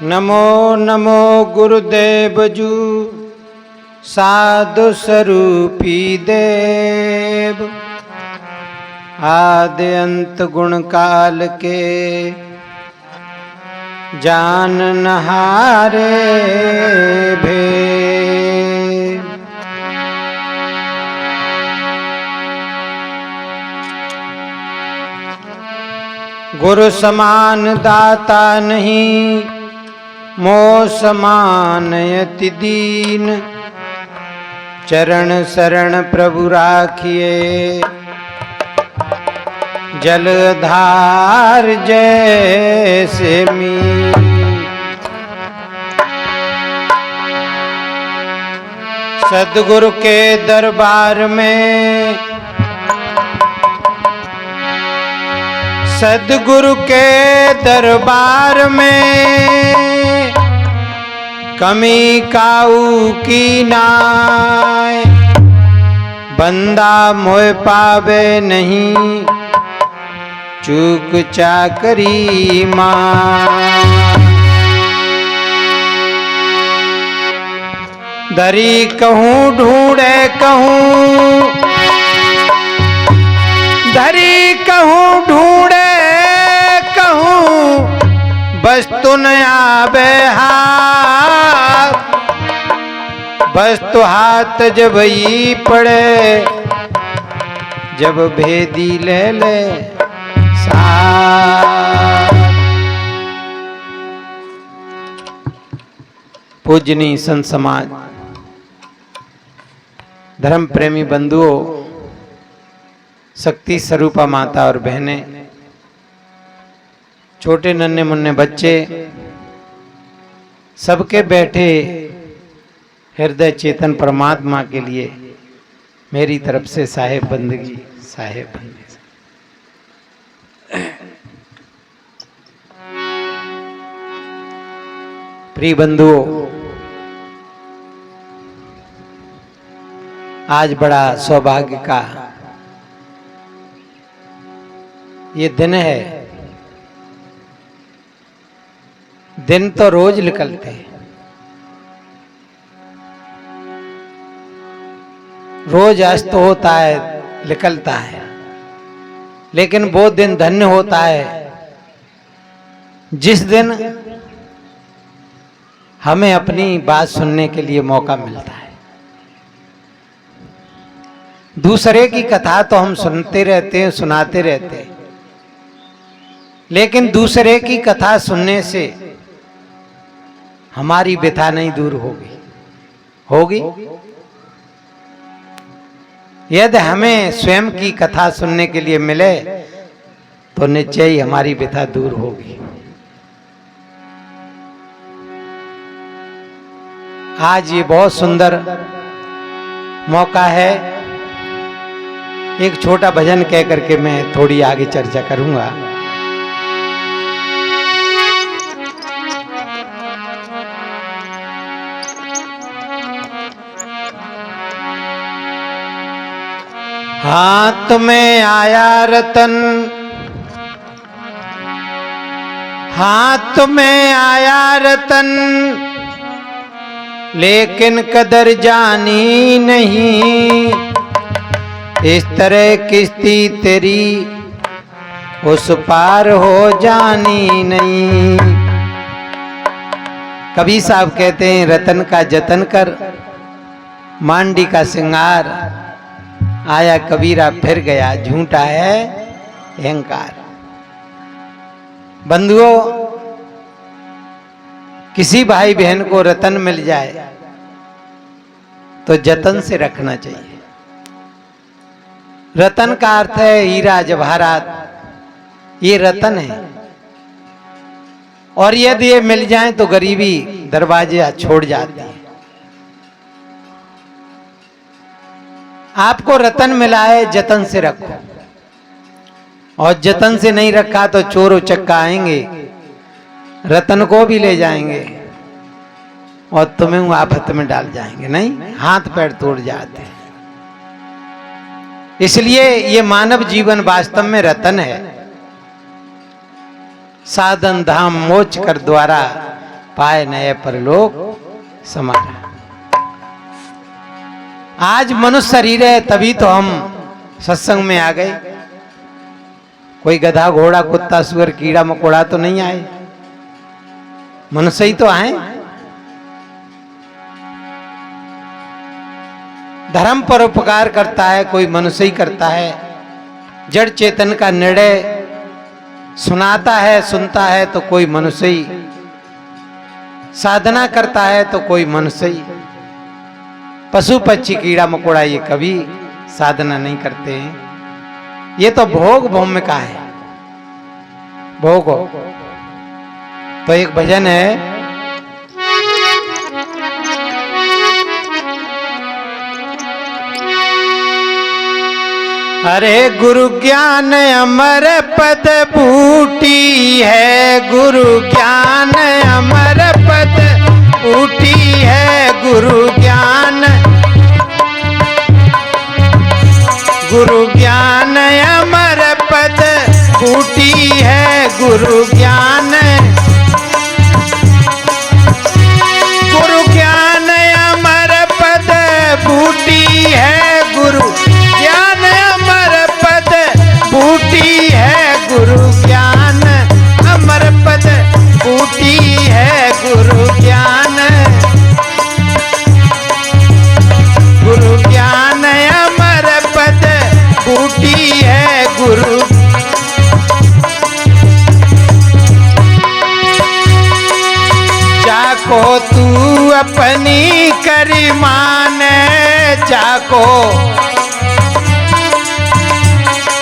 नमो नमो गुरुदेव जू साधु स्वरूपी देव। आदि अंत गुण काल के जान नहारे भे। गुरु समान दाता नहीं, मोह समान यति दीन। चरण शरण प्रभु राखिए, जलधार जैसे मीन। सद्गुरु के दरबार में, सद्गुरु के दरबार में कमी काऊ की नाय। बंदा मोह पावे नहीं, चूक चाकरी मां। दरी कहूँ ढूंढे कहूँ, दरी कहूँ ढूंढे कहूँ, वस्तु न आवे हाथ। वस्तु हाथ जब ही पड़े, जब भेदी ले ले साथ। पूजनीय संत समाज, धर्म प्रेमी बंधुओं, शक्ति स्वरूपा माता और बहनें, छोटे नन्हे मुन्ने बच्चे, सबके बैठे हृदय चेतन परमात्मा के लिए मेरी तरफ से साहेब बंदगी, साहेब बंदगी। प्रिय बंधुओं, आज बड़ा सौभाग्य का ये दिन है। दिन तो रोज निकलते हैं, रोज अस्त होता है, निकलता है, लेकिन वो दिन धन्य होता है जिस दिन हमें अपनी बात सुनने के लिए मौका मिलता है। दूसरे की कथा तो हम सुनते रहते हैं, सुनाते रहते हैं, लेकिन दूसरे की कथा सुनने से हमारी व्यथा नहीं दूर होगी। होगी यदि हमें स्वयं की कथा सुनने के लिए मिले तो निश्चय ही हमारी व्यथा दूर होगी। आज ये बहुत सुंदर मौका है। एक छोटा भजन कह करके मैं थोड़ी आगे चर्चा करूंगा। हाथ में आया रतन, हाथ में आया रतन, लेकिन कदर जानी नहीं। इस तरह किस्ती तेरी उस पार हो जानी नहीं। कबीर साहब कहते हैं, रतन का जतन कर, मांडी का सिंगार। आया कबीरा फिर गया, झूठा है अहंकार। बंधुओं, किसी भाई बहन को रतन मिल जाए तो जतन से रखना चाहिए। रतन का अर्थ है हीरा जवाहरात, ये रतन है। और यदि ये मिल जाए तो गरीबी दरवाजे छोड़ जाती है। आपको रतन मिला है, जतन से रखो, और जतन से नहीं रखा तो चोर उचक्का आएंगे, रतन को भी ले जाएंगे और तुम्हें आफत में डाल जाएंगे। नहीं, हाथ पैर तोड़ जाते हैं। इसलिए ये मानव जीवन वास्तव में रतन है। साधन धाम मोच कर द्वारा पाए नए परलोक समारा। आज मनुष्य शरीर है तभी तो हम सत्संग में आ गए। कोई गधा घोड़ा कुत्ता सुअर कीड़ा मकोड़ा तो नहीं आए, मनुष्य ही तो आए। धर्म पर उपकार करता है कोई मनुष्य ही करता है। जड़ चेतन का निर्णय सुनाता है सुनता है तो कोई मनुष्य ही। साधना करता है तो कोई मनुष्य ही। पशु पक्षी कीड़ा मकोड़ा ये कभी साधना नहीं करते हैं। ये तो भोग भौम्य का है, भोग हो। तो एक भजन है, अरे गुरु ज्ञान अमर पद बूटी है, गुरु ज्ञान अमर पद बूटी है, गुरु ज्ञान, गुरु ज्ञान अमर पद बूटी है, गुरु ज्ञान, गुरु ज्ञान अमर पद बूटी है, गुरु ज्ञान अमर पद बूटी है, गुरु ज्ञान अमर पद बूटी है, गुरु ज्ञान, गुरु ज्ञान अमर पद बूटी है, गुरु। जाको तू अपनी करी मान, जाको,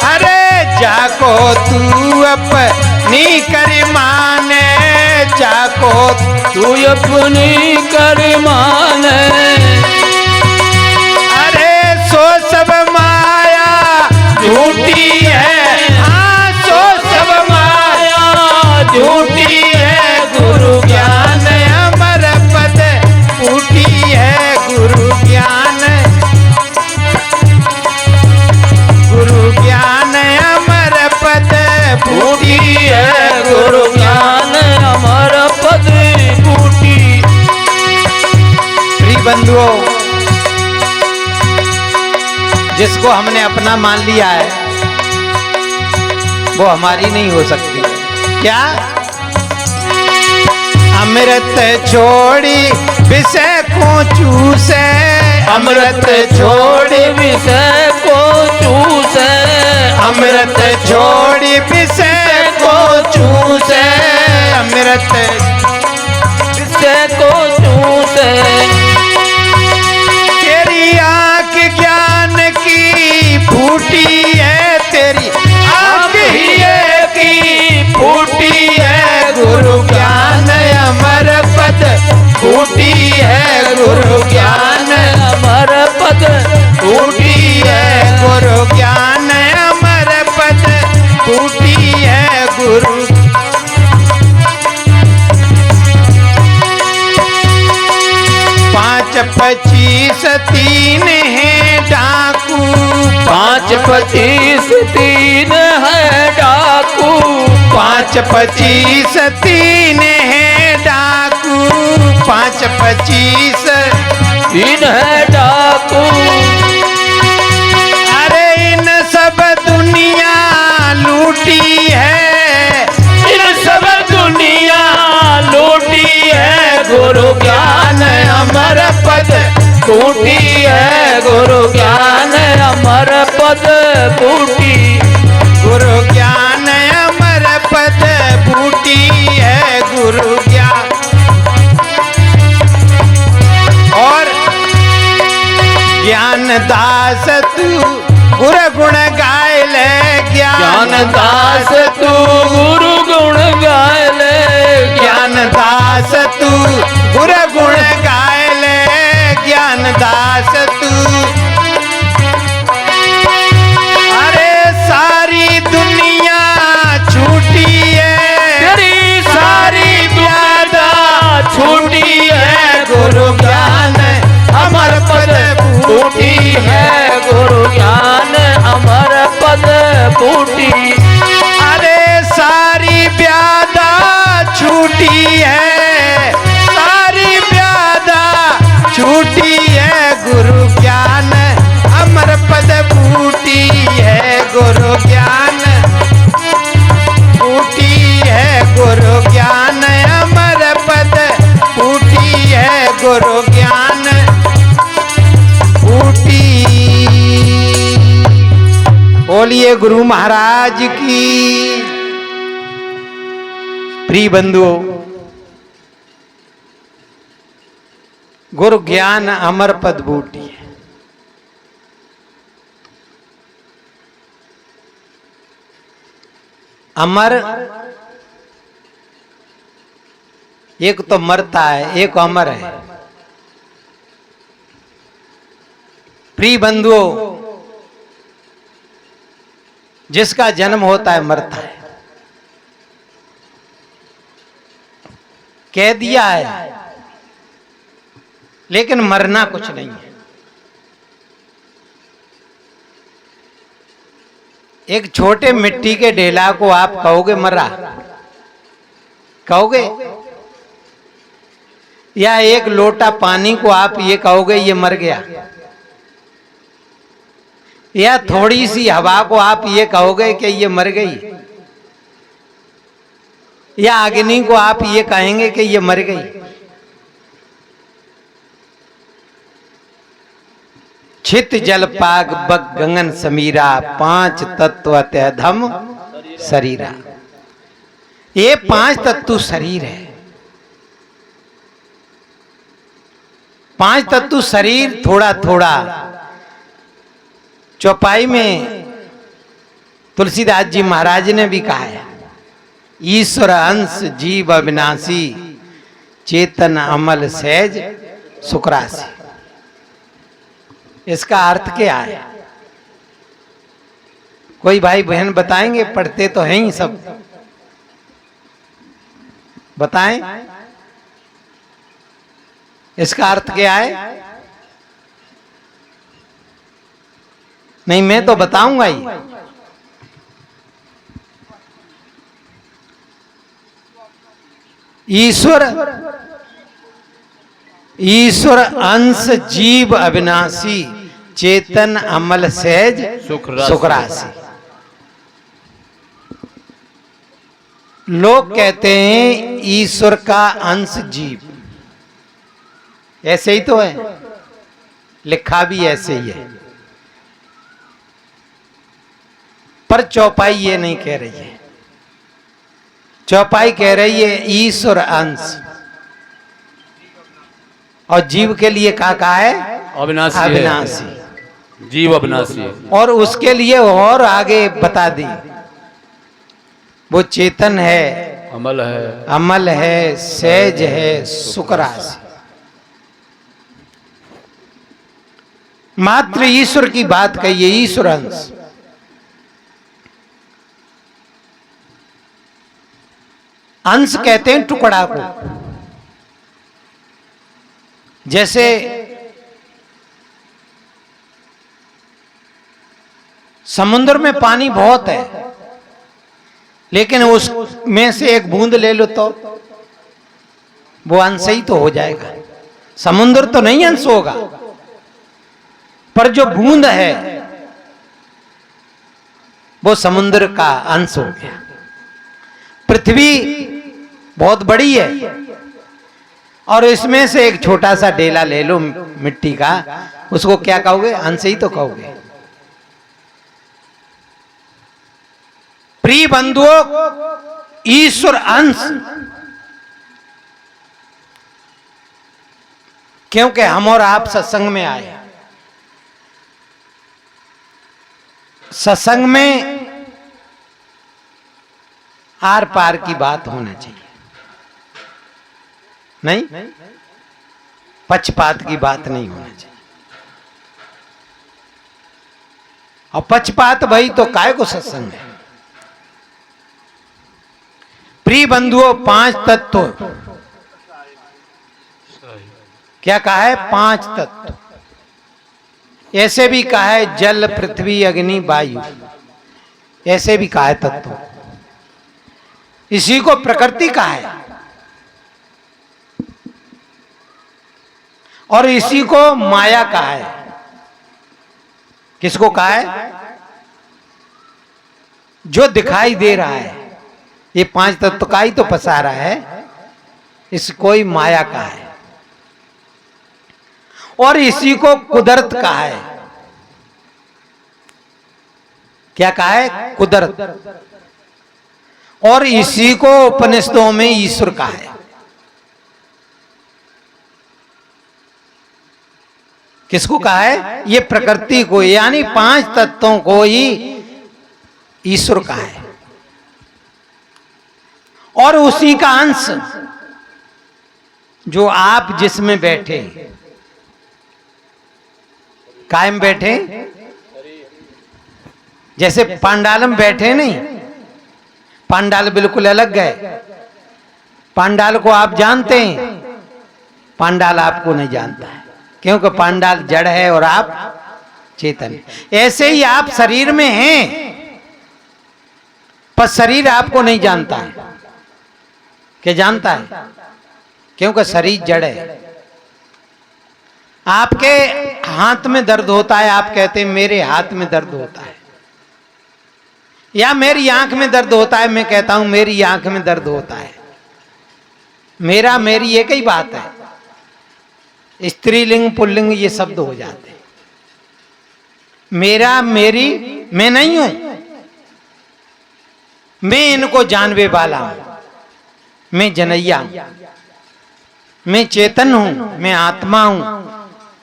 अरे जाको तू अपनी करी मान, जाको तू अपनी करी मान, अरे सो सब माया झूठी है, हाँ सो सब माया झूठी है, गुरु ज्ञान अमर पद बूटी है, गुरु ज्ञान, गुरु ज्ञान अमर पद बूटी है, गुरु ज्ञान अमर पद बूटी। प्रिय बंधुओं, जिसको हमने अपना मान लिया है वो हमारी नहीं हो सकती। क्या? अमृत छोड़ी विषय को चूसे, अमृत छोड़ी विषय को चूसे, अमृत छोड़ी विषय को चूसे, अमृत विषय को चूसे। तेरी आंख ज्ञान की फूटी है, तेरी आंख ही की फूटी है, गुरु ज्ञान अमर पद बूटी है, गुरु ज्ञान अमर पद बूटी है, गुरु ज्ञान अमर पद बूटी है, गुरु। पांच पच्चीस तीन है डाकू, पांच पच्चीस तीन है डाकू, पांच पच्चीस तीन है डाकू, पांच पच्चीस तीन है डाकू। अरे इन सब दुनिया लूटी है, इन सब दुनिया लूटी है, गुरु ज्ञान अमर पद बूटी है, गुरु ज्ञान अमर पद बूटी, गुरु ज्ञान अमर पद बूटी है, गुरु ज्ञान। और ज्ञान दास तू गुरु गुण गाय ले, ज्ञान दास तू गुरु गुण गाय ले, ज्ञान दास तू गुरु गुण गाय ले, ज्ञान दास तू। अरे सारी दुनिया छूटी है, तेरी सारी दुनिया छूटी है, गुरु ज्ञान अमर पद बूटी है, गुरु ज्ञान अमर पद बूटी। अरे सारी व्यादा छूटी है, गुरु महाराज की। प्रिय बंधुओं, गुरु ज्ञान अमर पद बूटी। अमर एक तो मरता है, एक अमर है। प्रिय बंधुओं, जिसका जन्म होता है मरता है, कह दिया है, लेकिन मरना कुछ नहीं है। एक छोटे मिट्टी के ढेला को आप कहोगे मरा, कहोगे? या एक लोटा पानी को आप ये कहोगे ये मर गया? या थोड़ी सी हवा को आप ये कहोगे कि ये मर गई? या अग्नि को आप ये कहेंगे कि ये मर गई? छित जल पाग बग गगन समीरा, पांच तत्व अत्यधम शरीरा। ये पांच तत्व शरीर है। पांच तत्व शरीर थोड़ा थोड़ा चौपाई में तुलसीदास जी महाराज ने भी कहा है, ईश्वर अंश जीव अविनाशी, चेतन अमल सहज सुखराशि। इसका अर्थ क्या है? कोई भाई बहन बताएंगे? पढ़ते तो हैं ही सब, बताएं इसका अर्थ क्या है? नहीं, मैं तो बताऊंगा ही। ईश्वर अंश जीव अविनाशी, चेतन अमल सहज सुखराशि। लोग कहते हैं ईश्वर का अंश जीव, ऐसे ही तो है, लिखा भी ऐसे ही है, पर चौपाई ये नहीं कह रही है। चौपाई कह रही है ईश्वर अंश, और जीव के लिए कहा है अविनाशी, अविनाशी। जीव अविनाशी। और उसके लिए और आगे बता दी, वो चेतन है, अमल है, सहज है, सुखराशि। मात्र ईश्वर की बात कहिए, ईश्वर अंश। अंश कहते हैं टुकड़ा को। जैसे समुद्र में पानी बहुत है, लेकिन उसमें से एक बूंद ले लो तो वो अंश ही तो हो जाएगा। समुद्र तो नहीं अंश होगा, पर जो बूंद है वो समुद्र का अंश हो गया। पृथ्वी बहुत बड़ी है, और इसमें से एक छोटा सा ढेला ले लो मिट्टी का, उसको क्या कहोगे? अंश ही तो कहोगे। प्रिय बंधुओं, ईश्वर अंश, क्योंकि हम और आप सत्संग में आए। सत्संग में आर पार की बात होना चाहिए, नहीं पक्षपात की बात नहीं होना चाहिए। और पक्षपात भाई तो काय को सत्संग है। प्रिय बंधुओं, पांच तत्व, क्या कहा है? पांच तत्व। ऐसे भी कहा है जल पृथ्वी अग्नि वायु, ऐसे भी कहा है तत्व। इसी को प्रकृति कहा है, और इसी को माया कहा है। किसको कहा है? जो दिखाई दे रहा है, ये पांच तत्व का ही तो पसारा है, इसको ही माया कहा है। और इसी को कुदरत कहा है। क्या कहा है? कुदरत। और इसी को उपनिषदों में ईश्वर कहा है। किसको कहा है? ये प्रकृति को, यानी 5 तत्वों को ही ईश्वर कहा है। और उसी का अंश जो आप जिसमें बैठे, कायम बैठे, जैसे पांडाल में बैठे नहीं, पांडाल बिल्कुल अलग है। पांडाल को आप जानते हैं, पांडाल आपको नहीं जानता है, क्योंकि पांडाल जड़ है और आप चेतन है। ऐसे ही आप शरीर में हैं, पर शरीर आपको नहीं जानता है। क्या जानता है? क्योंकि शरीर जड़ है। आपके हाथ में दर्द होता है, आप कहते हैं मेरे हाथ में दर्द होता है, या मेरी आंख में दर्द होता है, मैं कहता हूं मेरी आंख में दर्द होता है। मेरा मेरी एक ही बात है। स्त्रीलिंग पुल्लिंग ये शब्द हो जाते हैं। मेरा मेरी मैं नहीं हूं, मैं इनको जानवे वाला हूं, मैं जनैया हूं, मैं चेतन हूं, मैं आत्मा हूं।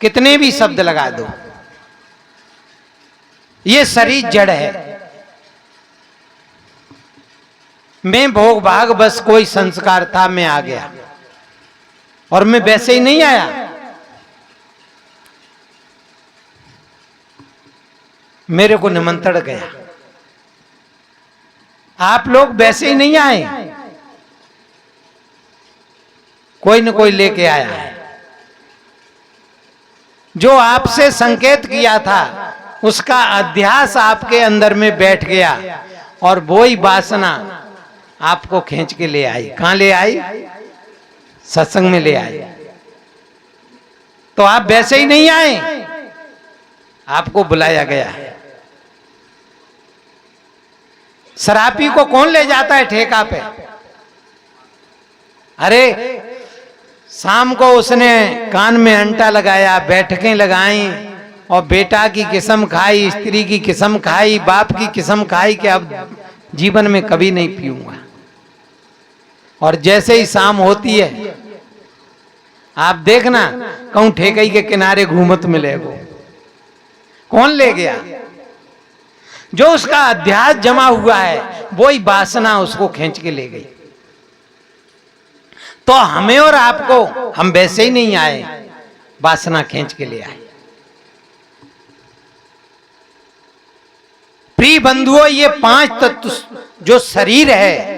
कितने भी शब्द लगा दो, ये शरीर जड़ है। मैं भोग भाग, बस कोई संस्कार था, मैं आ गया, और मैं वैसे ही नहीं आया। मेरे को निमंत्रण गया, आप लोग वैसे ही नहीं आए, कोई न कोई लेके आया है। जो आपसे संकेत किया था उसका अध्यास आपके अंदर में बैठ गया, और वो ही वासना आपको खींच के ले आई। कहां ले आई? सत्संग में ले आई। तो आप वैसे ही नहीं आए, आपको बुलाया गया है। शराबी को कौन ले जाता है ठेका पे? अरे शाम को उसने कान में अंटा लगाया, बैठकें लगाई, और बेटा की किस्म खाई, स्त्री की किस्म खाई, बाप की किस्म खाई कि अब जीवन में कभी नहीं पीऊंगा। और जैसे ही शाम होती है, आप देखना कहूं ठेकई के किनारे घूमत मिले वो। कौन ले गया? जो उसका अध्यास जमा हुआ है, वो ही वासना उसको खींच के ले गई। तो हमें और आपको, हम वैसे ही नहीं आए, वासना खींच के ले आए। प्रिय बंधुओं, ये 5 तत्व जो शरीर है,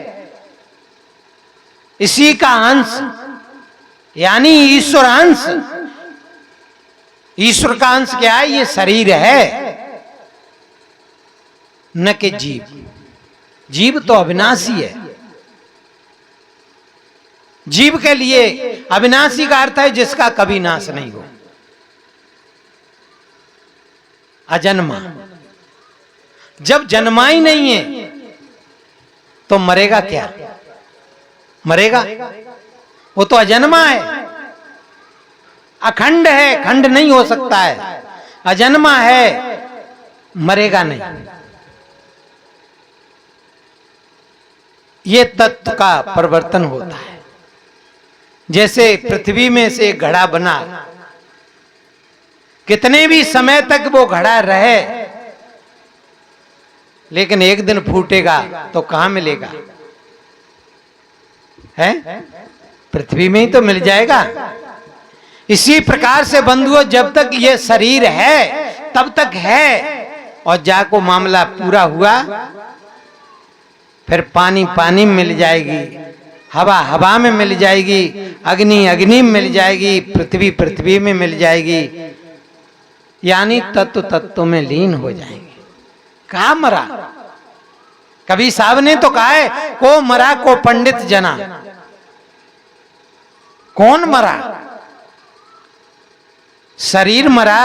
इसी का अंश, यानी ईश्वर अंश। ईश्वर का अंश क्या है? ये शरीर है, न कि जीव। जीव तो अविनाशी है। जीव के लिए अविनाशी का अर्थ है जिसका कभी नाश नहीं हो, अजन्मा। जब जन्मा ही नहीं है तो मरेगा क्या? मरेगा? वो तो अजन्मा है, अखंड है, खंड नहीं हो सकता है। अजन्मा है, मरेगा नहीं। ये तत्व का परिवर्तन होता है। जैसे पृथ्वी में से एक घड़ा बना, कितने भी समय तक वो घड़ा रहे, लेकिन एक दिन फूटेगा तो कहां मिलेगा? है पृथ्वी में ही तो मिल जाएगा। इसी प्रकार से बंधुओं, जब तक ये शरीर है तब तक है, और जाको मामला पूरा हुआ, फिर पानी पानी में मिल जाएगी, हवा हवा में मिल जाएगी, अग्नि अग्नि में मिल जाएगी, पृथ्वी पृथ्वी में मिल जाएगी, यानी तत्व तत्व में लीन हो जाएंगे। कहा मरा? कभी साहब ने तो कहा है, को मरा को पंडित जना। कौन मरा? शरीर मरा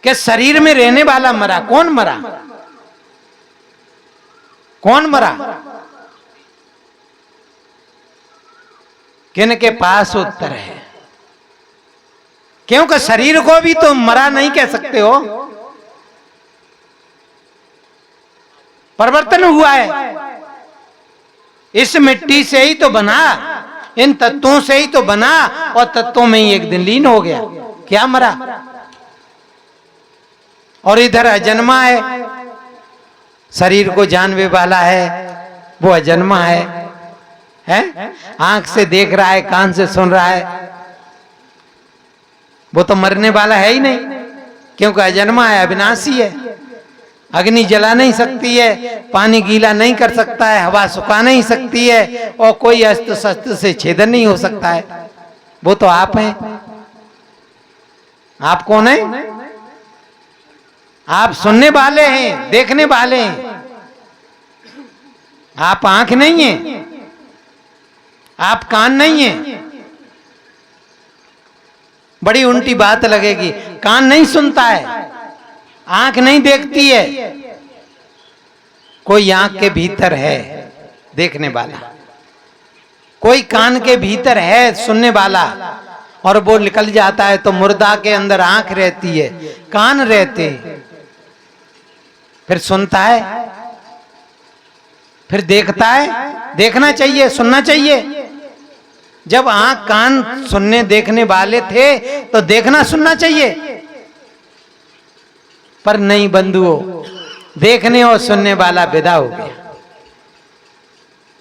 कि शरीर में रहने वाला मरा? कौन मरा? कौन मरा? किन के पास उत्तर है, क्योंकि शरीर को भी तो मरा नहीं कह सकते हो। परिवर्तन हुआ है। इस मिट्टी से ही तो बना, इन तत्वों से ही तो बना, और तत्वों में ही एक दिन लीन हो गया। क्या मरा? और इधर अजन्मा है, शरीर को जानवे वाला है, वो अजन्मा है? आंख से देख रहा है, कान से सुन रहा है, वो तो मरने वाला है ही नहीं, क्योंकि अजन्मा है, अविनाशी है। अग्नि जला नहीं सकती है, पानी गीला नहीं कर सकता है, हवा सुखा नहीं सकती है, और कोई अस्त्र शस्त्र से छेदन नहीं हो सकता है। वो तो आप हैं। आप कौन है? आप सुनने वाले हैं, देखने वाले हैं। आप आंख नहीं है, आप कान नहीं है। बड़ी उल्टी बात लगेगी, कान नहीं सुनता है, आंख नहीं देखती है। कोई आंख के भीतर है देखने वाला, कोई कान के भीतर है सुनने वाला, और वो निकल जाता है तो मुर्दा के अंदर आंख रहती है, कान रहते हैं, फिर सुनता है, फिर देखता है। देखना चाहिए, सुनना चाहिए। जब आंख कान सुनने देखने वाले थे तो देखना सुनना चाहिए, पर नहीं बंधुओं, देखने और सुनने वाला विदा हो गया।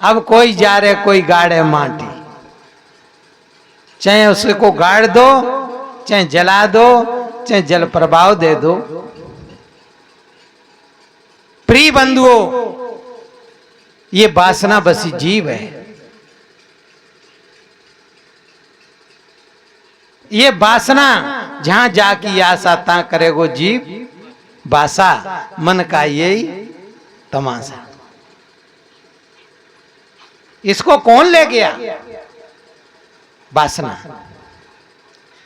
अब कोई जा रहे, कोई गाड़े माटी, चाहे उसको गाड़ दो, चाहे जला दो, चाहे जल प्रभाव दे दो। प्रिय बंधुओं, ये वासना बसी जीव है। ये वासना जहां जाकी आशा ता करेगो जीव बासा, मन का यही तमाशा। इसको कौन ले गया? वासना।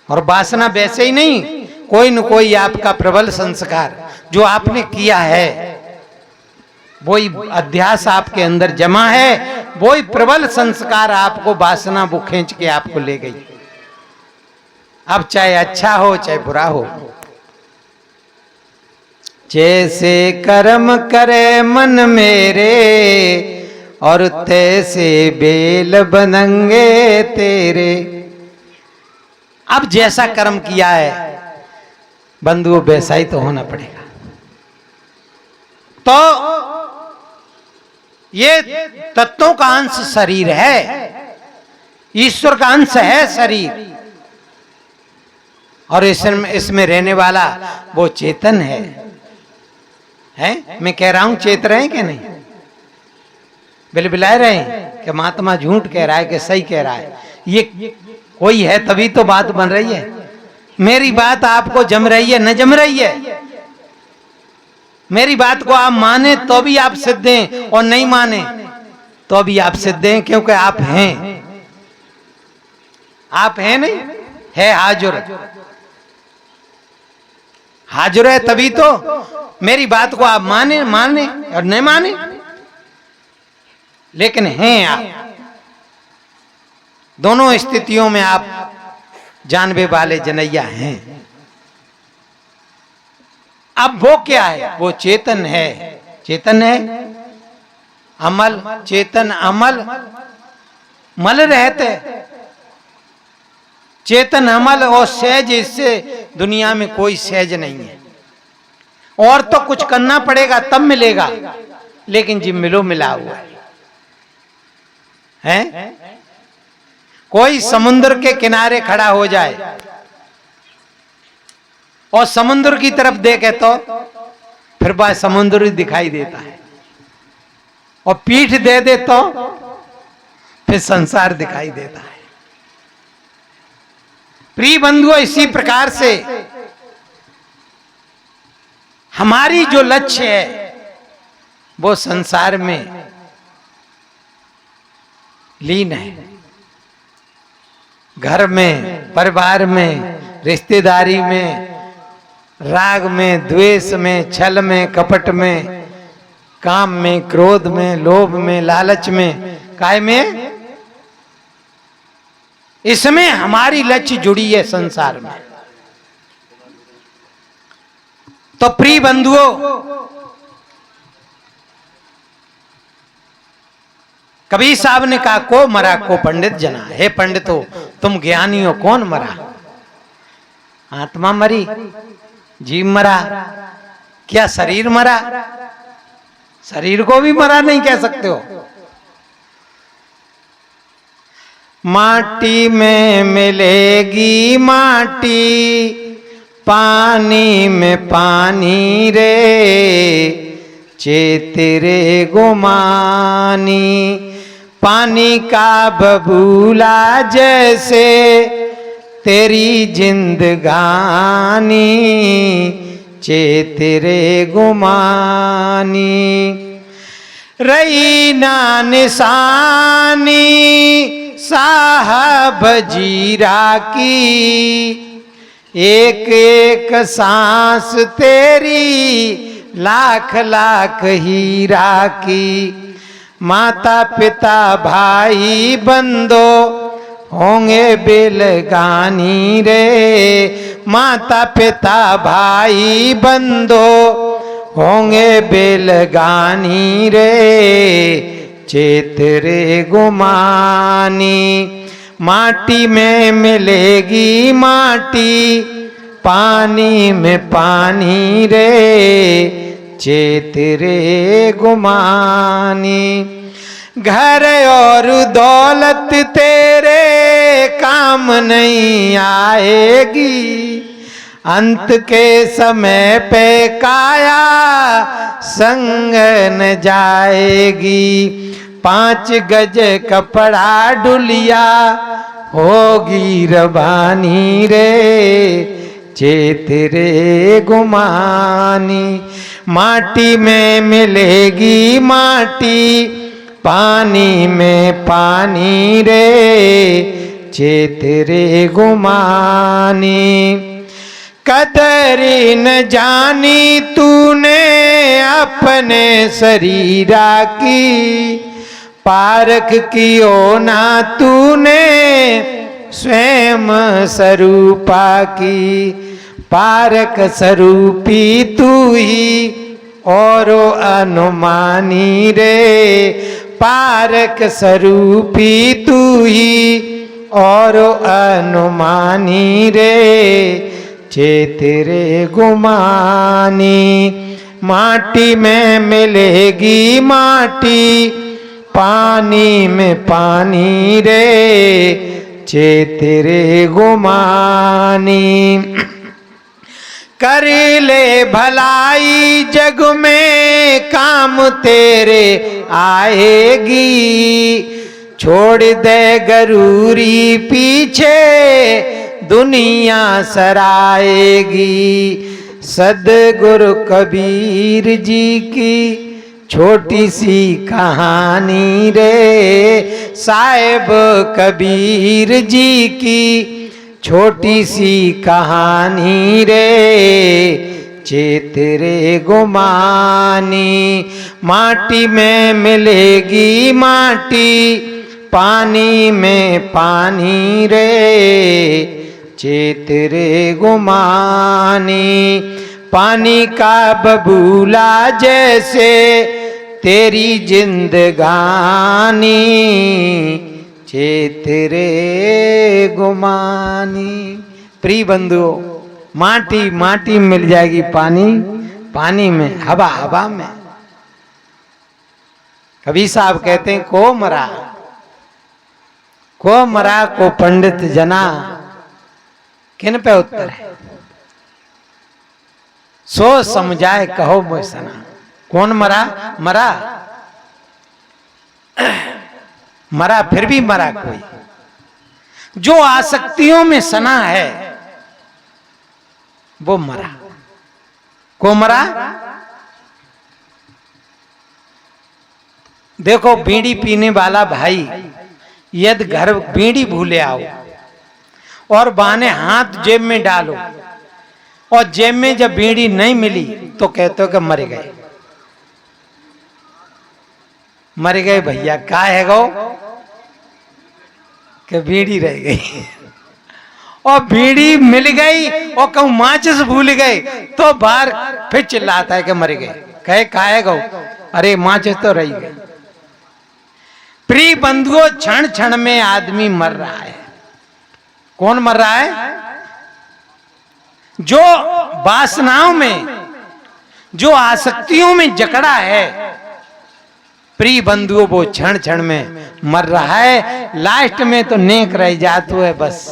और वासना वैसे ही नहीं, कोई न कोई आपका प्रबल संस्कार जो आपने किया है, वही अध्यास आपके अंदर जमा है, वही प्रबल संस्कार आपको वासना वो खींच के आपको ले गई। अब चाहे अच्छा हो चाहे बुरा हो, जैसे कर्म करे मन मेरे, और तैसे बेल बनेंगे तेरे। अब जैसा कर्म किया है बंधुओं, वैसा ही तो होना पड़ेगा। तो ये तत्वों का अंश शरीर है, ईश्वर का अंश है शरीर, और इसमें रहने वाला वो चेतन है। मैं कह रहा हूं चेत रहे हैं कि नहीं? बिलबिलाए रहे हैं कि महात्मा झूठ कह रहा है कि सही कह रहा है? ये कोई है तभी तो बात बन रही है। मेरी बात आपको जम रही है, न जम रही है? मेरी बात को आप माने तो भी आप सिद्ध हैं, और नहीं माने तो भी आप सिद्ध हैं, क्योंकि आप हैं। आप हैं नहीं है, हाजुर हाजुर है, तभी तो मेरी बात को आप माने और नहीं माने, लेकिन हैं आप। दोनों स्थितियों में आप जानवे वाले जनैया हैं। अब वो क्या है? वो चेतन है। चेतन है, अमल, चेतन अमल, मल रहते, चेतन अमल और सहज, इससे दुनिया में कोई सहज नहीं है। और तो कुछ करना पड़ेगा तब मिलेगा, लेकिन जी मिलो मिला हुआ है। कोई समुद्र के किनारे खड़ा हो जाए और समुद्र की तरफ देखे तो फिर वह समुद्र ही दिखाई देता है, और पीठ दे दे तो फिर संसार दिखाई देता है। प्रिय बंधुओं, इसी प्रकार से हमारी जो लक्ष्य है वो संसार में लीन है। घर में, परिवार में, रिश्तेदारी में, राग में, द्वेष में, छल में, कपट में, काम में, क्रोध में, लोभ में, लालच में, काय में, इसमें हमारी लक्ष्य जुड़ी है संसार में। तो प्रिय बंधुओं, कबीर साहब ने कहा को मरा को पंडित जना। हे पंडित हो तुम ज्ञानी हो, कौन मरा? आत्मा मरी, जीव मरा, क्या शरीर मरा? शरीर को भी मरा नहीं कह सकते हो। माटी में मिलेगी माटी, पानी में पानी रे, चेतरे गुमानी। पानी का बबूला जैसे तेरी जिंदगानी, चेतरे गुमानी। रही ना निशानी साहब जीरा की, एक एक सांस तेरी लाख लाख हीरा की। माता पिता भाई बंदो होंगे बेलगानी रे, माता पिता भाई बंदो होंगे बेलगानी रे, चेतरे गुमानी। माटी में मिलेगी माटी, पानी में पानी रे, चेतरे गुमानी। घर और दौलत तेरे काम नहीं आएगी, अंत के समय पे काया संग न जाएगी। 5 गज कपड़ा डुलिया होगी रबानी रे, चेतरे गुमानी। माटी में मिलेगी माटी, पानी में पानी रे, चेतरे गुमानी। कदर न जानी तूने अपने शरीरा की, पारख कियो ना तूने स्वयं स्वरूपा की। पारक स्वरूपी तू ही और अनुमानी रे, पारक स्वरूपी तू ही और अनुमानी रे, चेतरे गुमानी। माटी में मिलेगी माटी, पानी में पानी रे, चेतरे गुमानी। कर ले भलाई जग में काम तेरे आएगी, छोड़ दे गरूरी पीछे दुनिया सराएगी। सदगुरु कबीर जी की छोटी सी कहानी रे, साहिब कबीर जी की छोटी सी कहानी रे, चेतरे गुमानी। माटी में मिलेगी माटी, पानी में पानी रे, चेतरे गुमानी। पानी का बबूला जैसे तेरी जिंदगानी, चेतरे गुमानी। प्रिय बंधुओं, माटी माटी मिल जाएगी, पानी पानी में, हवा हवा में। कबीर साहब कहते हैं को मरा को पंडित जना। किन पे उत्तर है? सो समझाए कहो मोय सना। कौन मरा? मरा मरा फिर भी मरा कोई, जो आसक्तियों में सना है वो मरा। को मरा? देखो बीड़ी पीने वाला भाई यदि घर बीड़ी भूले आओ और बाने हाथ जेब में डालो और जेब में जब बीड़ी नहीं मिली तो कहते हो कि मर गए, मर गए भैया। क्या है गो कि बीड़ी रह गई और बीड़ी मिल गई और कहूं माचिस भूल गए तो बाहर फिर चिल्लाता है कि मर गए। कहे का है गो, अरे माचिस तो रही गई। प्रिय बंधुओं, क्षण क्षण में आदमी मर रहा है। कौन मर रहा है? जो वासनाओं में, जो आसक्तियों में जकड़ा है, प्रिय बंधुओं वो क्षण क्षण में मर रहा है। लास्ट में तो नेक रह जाता है, बस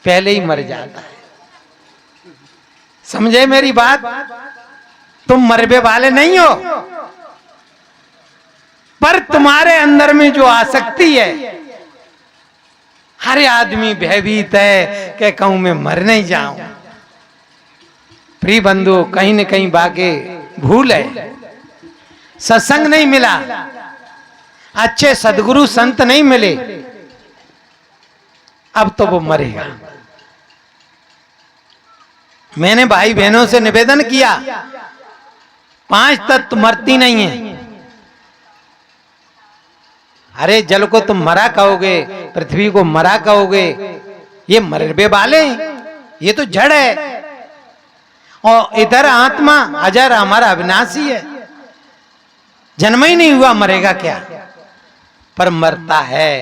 पहले ही मर जाता है। समझे मेरी बात? तुम मरने वाले नहीं हो, पर तुम्हारे अंदर में जो आसक्ति है, हर आदमी भयभीत है कि कहूं मैं मर नहीं जाऊं। प्रिय बंधु, कहीं न कहीं बाके भूल है। सत्संग नहीं मिला, अच्छे सदगुरु संत नहीं मिले, अब तो वो मरेगा। मैंने भाई बहनों से निवेदन किया, 5 तत्व मरती नहीं है। अरे जल को तुम मरा कहोगे, पृथ्वी को मरा कहोगे, ये मरबे वाले, ये तो जड़ है। और इधर आत्मा अजर हमारा अविनाशी है, जन्म ही नहीं हुआ, मरेगा क्या? पर मरता है।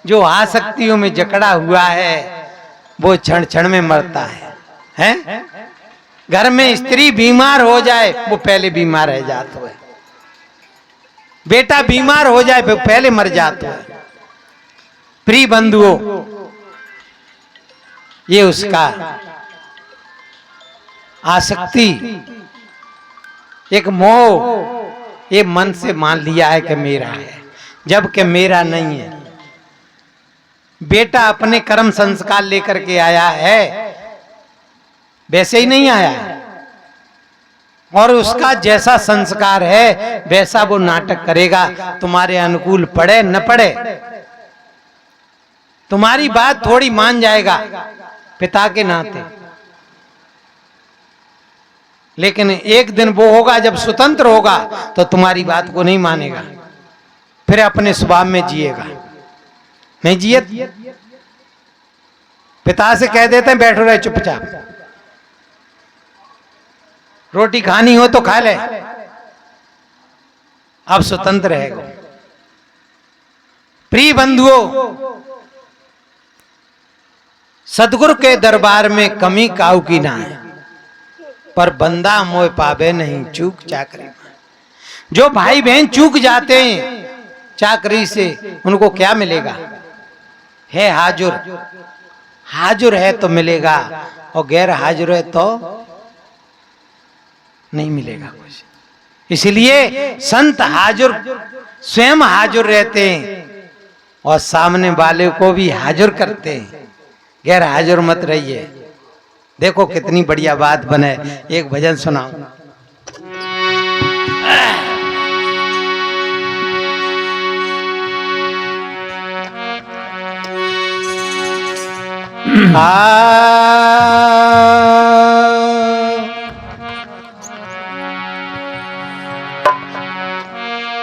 जो आसक्तियों में जकड़ा हुआ है वो क्षण क्षण में मरता है? घर में स्त्री बीमार हो जाए वो पहले बीमार रह जाता है, बेटा बीमार हो जाए वो पहले मर जाता है। प्रिय बंधुओं, ये उसका आसक्ति, एक मोह, ये मन से मान लिया है कि मेरा है, जबकि मेरा नहीं है। बेटा अपने कर्म संस्कार लेकर के आया है, वैसे ही नहीं आया है, और उसका जैसा संस्कार है वैसा वो नाटक करेगा। तुम्हारे अनुकूल पड़े न पड़े, तुम्हारी बात थोड़ी मान जाएगा पिता के नाते, लेकिन एक दिन वो होगा जब स्वतंत्र होगा तो तुम्हारी बात को नहीं मानेगा, फिर अपने स्वभाव में जिएगा। नहीं जिए, पिता से कह देते हैं बैठो रहे चुपचाप, रोटी खानी हो तो खा ले, अब स्वतंत्र रहेगा। प्रिय बंधुओं, सदगुरु के दरबार में कमी काऊ की ना है, पर बंदा मोह पावे नहीं चूक चाकरी। जो भाई बहन चूक जाते हैं चाकरी से, उनको क्या मिलेगा? है हाजुर, हाजुर है तो मिलेगा, और गैर हाजुर है तो नहीं मिलेगा कुछ। इसलिए संत हाजुर, स्वयं हाजुर रहते हैं और सामने वाले को भी हाजुर करते हैं। गैर हाजुर मत रहिए। देखो कितनी बढ़िया बात बने। एक भजन सुनाओ।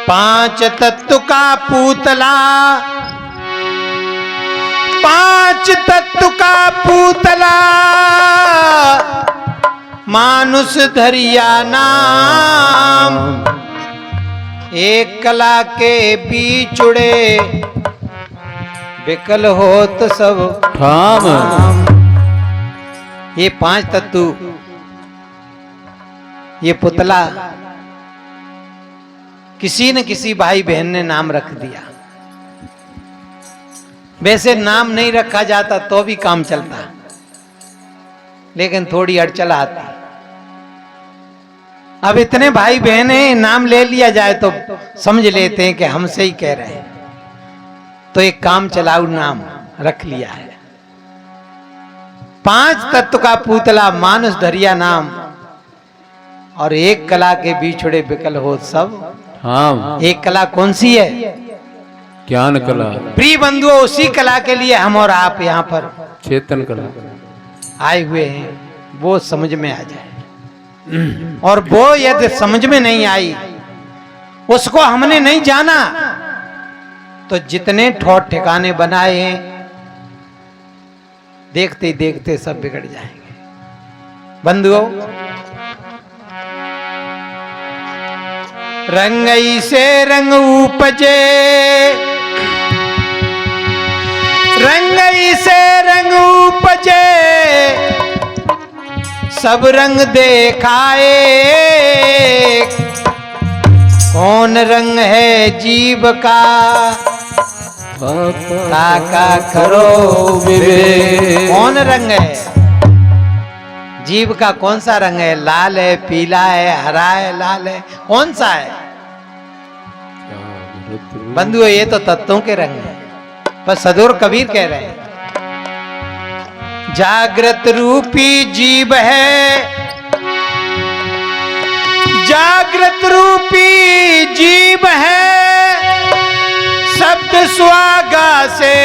पांच तत्व का पूतला, पांच तत्व का पूतला, मानुष धरिया नाम, एक कला के बीचुड़े, विकल होत सब ठाम। ये 5 तत्व, ये पुतला किसी न किसी भाई बहन ने नाम रख दिया। वैसे नाम नहीं रखा जाता तो भी काम चलता, लेकिन थोड़ी अड़चन आती। अब इतने भाई बहन हैं, नाम ले लिया जाए तो समझ लेते हैं कि हमसे ही कह रहे हैं, तो एक काम चलाऊ नाम रख लिया है। 5 तत्व का पूतला, मानुष धरिया नाम, और एक कला के बिछड़े विकल हो सब। हाँ, एक कला कौन सी है? ज्ञान कला। प्रिय बंधुओं, उसी कला के लिए हम और आप यहाँ पर चेतन कला आए हुए हैं, वो समझ में आ जाए। और वो यदि समझ में नहीं आई, उसको हमने नहीं जाना, तो जितने ठौर ठिकाने बनाए हैं देखते देखते सब बिगड़ जाएंगे। बंधुओं, रंग से रंग उपजे, रंग से रंग उपजे सब रंग देखाए, कौन रंग है जीव का काका करो विवेक। कौन रंग है जीव का? कौन सा रंग है? लाल है, पीला है, हरा है, लाल है, कौन सा है? बंधुओं ये तो तत्वों के रंग है। पर सदगुरु कबीर कह रहे हैं जागृत रूपी जीव है, जागृत रूपी जीव है, शब्द सुहागा से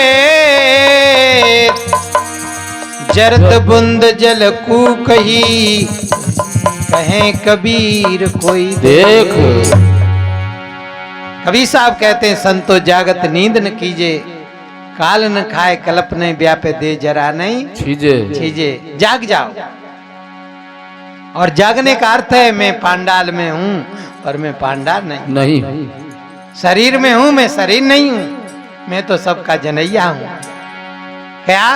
जरत बुंद जल कू कही, कहें कबीर कोई देख। कबीर साहब कहते हैं संतो जागत नींद न कीजे, काल न खाए कल्प नहीं व्यापे दे जरा नहीं छीजे। जाग जाओ। और जागने का अर्थ है मैं पांडाल में हूं पर मैं पांडाल नहीं, शरीर में हूं मैं शरीर नहीं हूं, मैं तो सबका जनैया हूं। क्या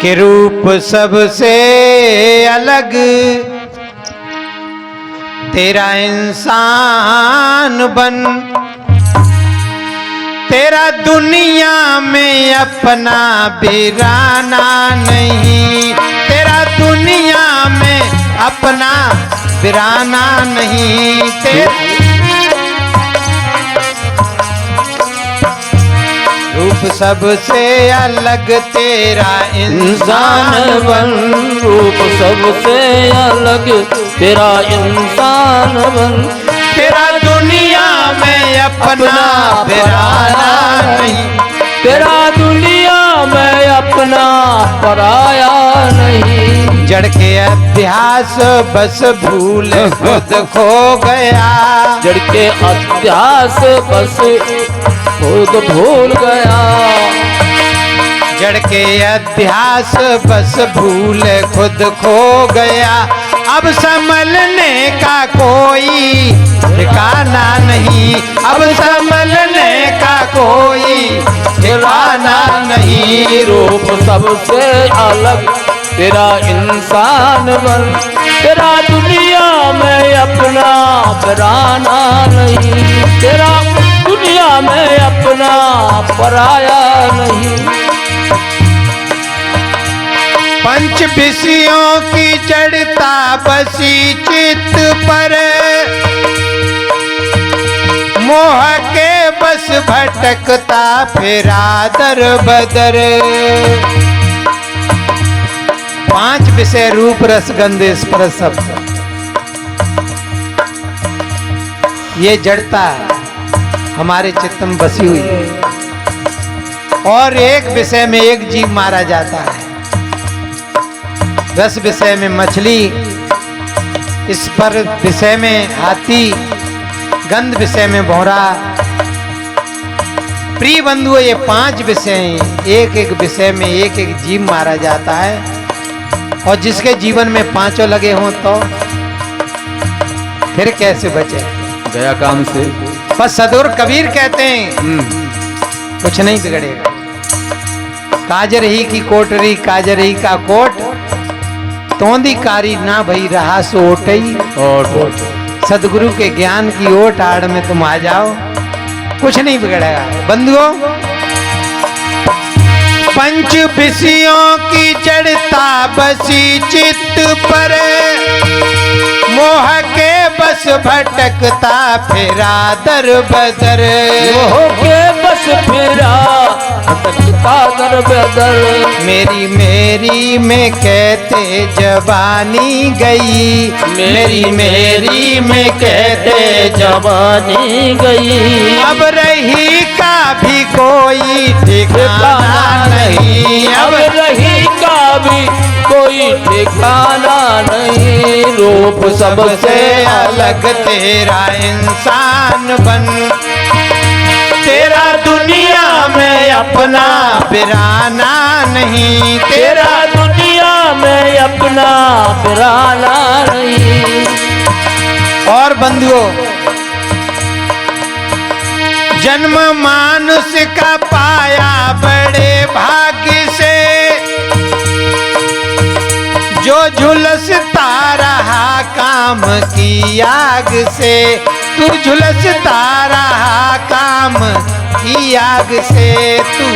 के रूप सबसे अलग तेरा इंसान बन, तेरा दुनिया में अपना बिराना नहीं, तेरा दुनिया में अपना बिराना नहीं। रूप सबसे अलग तेरा इंसान बन, रूप सबसे अलग तेरा इंसान बन, तेरा दुनिया में अपना बिराना नहीं, तेरा दुनिया में अपना पराया नहीं। जड़ के अभ्यास बस भूल खुद खो गया, जड़ के अभ्यास बस खुद भूल गया, जड़ के अभ्यास बस भूल खुद खो गया। अब संभलने का कोई ठिकाना नहीं, अब संभलने का कोई ठिकाना नहीं। रूप सबसे अलग तेरा इंसान बन, तेरा दुनिया में अपना बिराना नहीं, तेरा दुनिया में अपना पराया नहीं। पंच विषयों की जड़ता बसी चित्त पर, मोह के बस भटकता फिरा दर बदर। पांच विषय रूप रस गंध स्पर्श शब्द, ये जड़ता हमारे चित्त में बसी हुई है। और एक विषय में एक जीव मारा जाता है, रस विषय में मछली, स्पर्श विषय में हाथी, गंध विषय में भौरा। प्रिय बंधुओं ये पांच विषय, एक एक विषय में एक एक जीव मारा जाता है। और जिसके जीवन में पांचों लगे हों तो फिर कैसे बचे गया काम से। बस सदगुरु कबीर कहते हैं कुछ नहीं बिगड़ेगा। काजर ही की कोटरी काजर ही का कोट, तोंदी कारी ना भई रहा सो ओटई। सदगुरु के ज्ञान की ओट आड़ में तुम आ जाओ, कुछ नहीं बिगड़ेगा। बंधुओं पंच विषयों की जड़ता बसी चित्त पर, मोह के बस भटकता फिरा दर बदर। मोह के बस फिरा भटकता दर बदर। मेरी मेरी में कहते जवानी गई, मेरी मेरी में कहते जवानी गई। अब रही का भी कोई ठिकाना नहीं, अब रही का भी कोई ठिकाना नहीं। रूप सबसे अलग तेरा इंसान बन, तेरा दुनिया में अपना बिराना नहीं, तेरा दुनिया में अपना बिराना नहीं। और बंधुओं जन्म मानुष का पाया बड़े भाग्य से, जो झुलसता रहा काम की आग से, तू झुलसता रहा काम की आग से। तू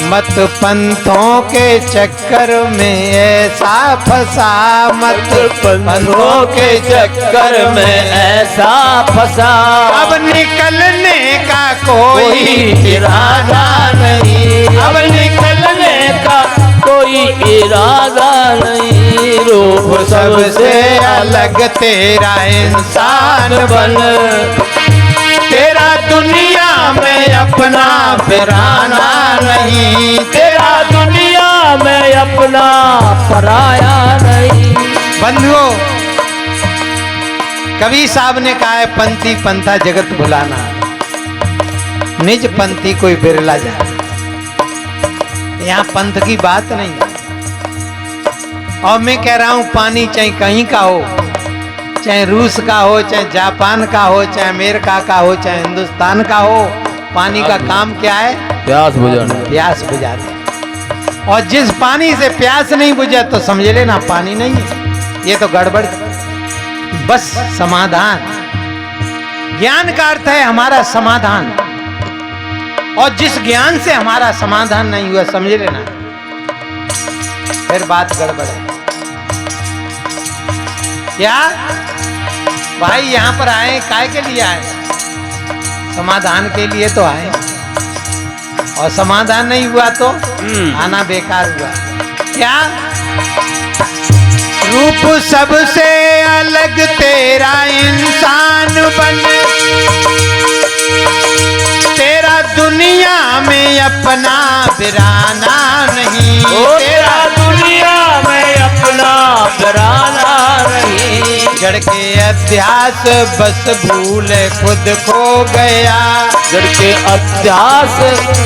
मत पंथों के चक्कर में ऐसा फंसा, मत पंथों के चक्कर में ऐसा फंसा। अब निकलने का कोई इरादा नहीं, अब निकलने का कोई इरादा नहीं। रूप सबसे अलग तेरा इंसान बन, तेरा दुनिया में अपना फिराना नहीं, तेरा दुनिया में अपना पराया नहीं। बंधुओं, कबीर साहब ने कहा है पंथी पंथा जगत भुलाना, निज पंथी कोई बिरला जाए। यहाँ पंथ की बात नहीं, और मैं कह रहा हूं पानी चाहे कहीं का हो, चाहे रूस का हो, चाहे जापान का हो, चाहे अमेरिका का हो, चाहे हिंदुस्तान का हो, पानी का काम क्या है? प्यास बुझाना। प्यास बुझा दे। और जिस पानी से प्यास नहीं बुझा तो समझ लेना पानी नहीं है, ये तो गड़बड़। बस समाधान, ज्ञान का अर्थ है हमारा समाधान, और जिस ज्ञान से हमारा समाधान नहीं हुआ समझ लेना फिर बात गड़बड़ है। क्या भाई यहाँ पर आए काय के लिए आए? समाधान के लिए तो आए, और समाधान नहीं हुआ तो आना बेकार हुआ। क्या रूप सबसे अलग तेरा इंसान बन, तेरा दुनिया में अपना बिराना नहीं, तेरा दुनिया में अपना बिराना नहीं। जड़ के अध्यास बस भूल खुद खो गया, जड़ के अध्यास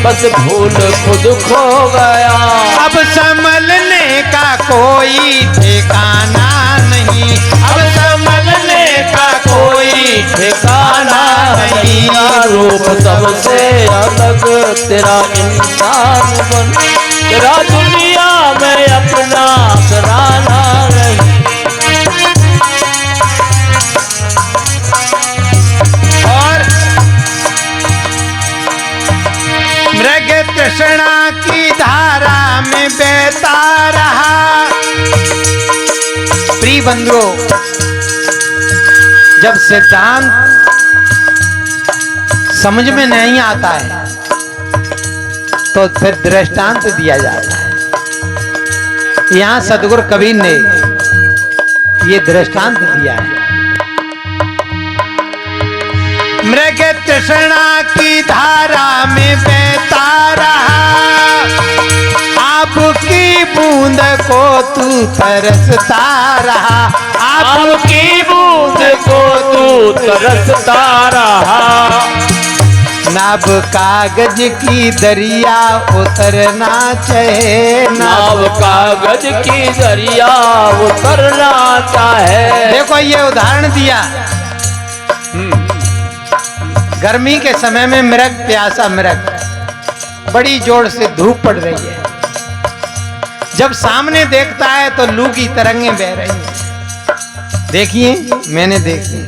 बस भूल खुद खो गया। अब संभलने का कोई ठिकाना नहीं, अब संभलने का कोई ठिकाना नहीं। रूप सबसे अलग तेरा इंसान बन, तेरा दुनिया में अपना बिराना नहीं। और मृग तृष्णा की धारा में बहता रहा। प्रिय बंधुओं, जब सिद्धांत समझ में नहीं आता है तो फिर दृष्टांत दिया जाता है। यहां सदगुरु कबीर ने ये दृष्टांत दिया है। मृग तृष्णा की धारा में बहता रहा, आपकी बूंद को तू तरसता रहा, आपकी बूंद को तू तरसता रहा। नाव कागज की दरिया उतरना चाहे, नाव कागज की दरिया उतरना चाहे। देखो ये उदाहरण दिया, गर्मी के समय में मृग, प्यासा मृग, बड़ी जोर से धूप पड़ रही है, जब सामने देखता है तो लू की तरंगें बह रही हैं। देखिए मैंने देखी,